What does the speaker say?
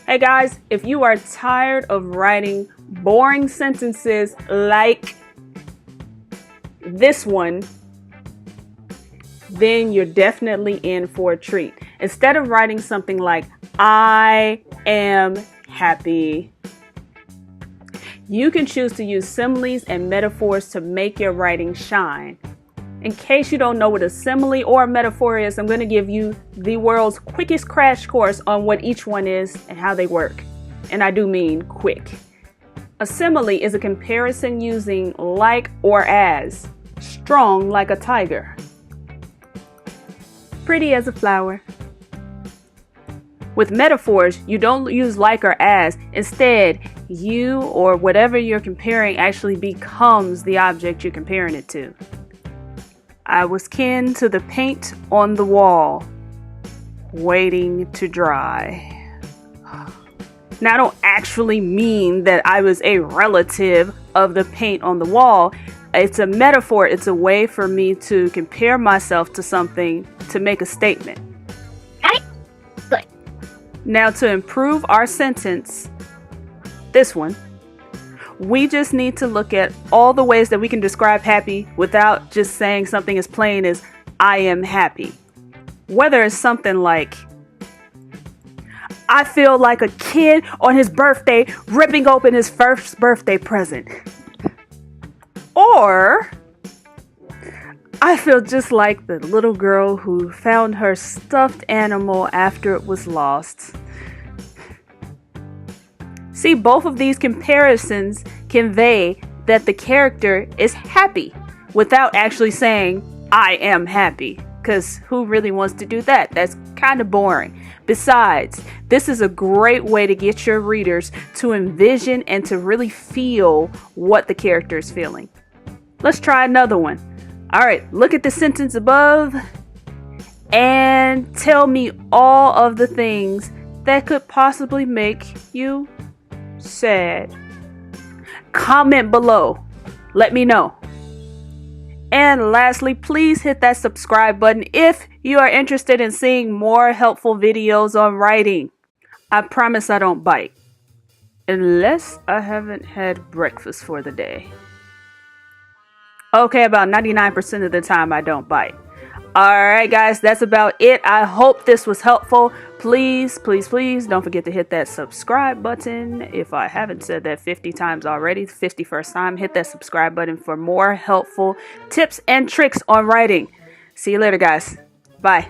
Hey guys, if you are tired of writing boring sentences like this one, then you're definitely in for a treat. Instead of writing something like, I am happy, you can choose to use similes and metaphors to make your writing shine. In case you don't know what a simile or a metaphor is, I'm going to give you the world's quickest crash course on what each one is and how they work. And I do mean quick. A simile is a comparison using like or as, strong like a tiger, pretty as a flower. With metaphors, you don't use like or as. Instead, you or whatever you're comparing actually becomes the object you're comparing it to. I was kin to the paint on the wall, waiting to dry. Now, I don't actually mean that I was a relative of the paint on the wall. It's a metaphor. It's a way for me to compare myself to something to make a statement. Good. Now, to improve our sentence, this one, we just need to look at all the ways that we can describe happy without just saying something as plain as I am happy. Whether it's something like, I feel like a kid on his birthday ripping open his first birthday present. Or, I feel just like the little girl who found her stuffed animal after it was lost. See, both of these comparisons convey that the character is happy without actually saying, I am happy. Because who really wants to do that? That's kind of boring. Besides, this is a great way to get your readers to envision and to really feel what the character is feeling. Let's try another one. All right, look at the sentence above and tell me all of the things that could possibly make you sad. Comment below. Let me know. And lastly, please hit that subscribe button if you are interested in seeing more helpful videos on writing. I promise I don't bite. Unless I haven't had breakfast for the day. Okay, about 99% of the time I don't bite. Alright guys, that's about it. I hope this was helpful. Please, please, please don't forget to hit that subscribe button. If I haven't said that 50 times already, 51st time, hit that subscribe button for more helpful tips and tricks on writing. See you later guys. Bye.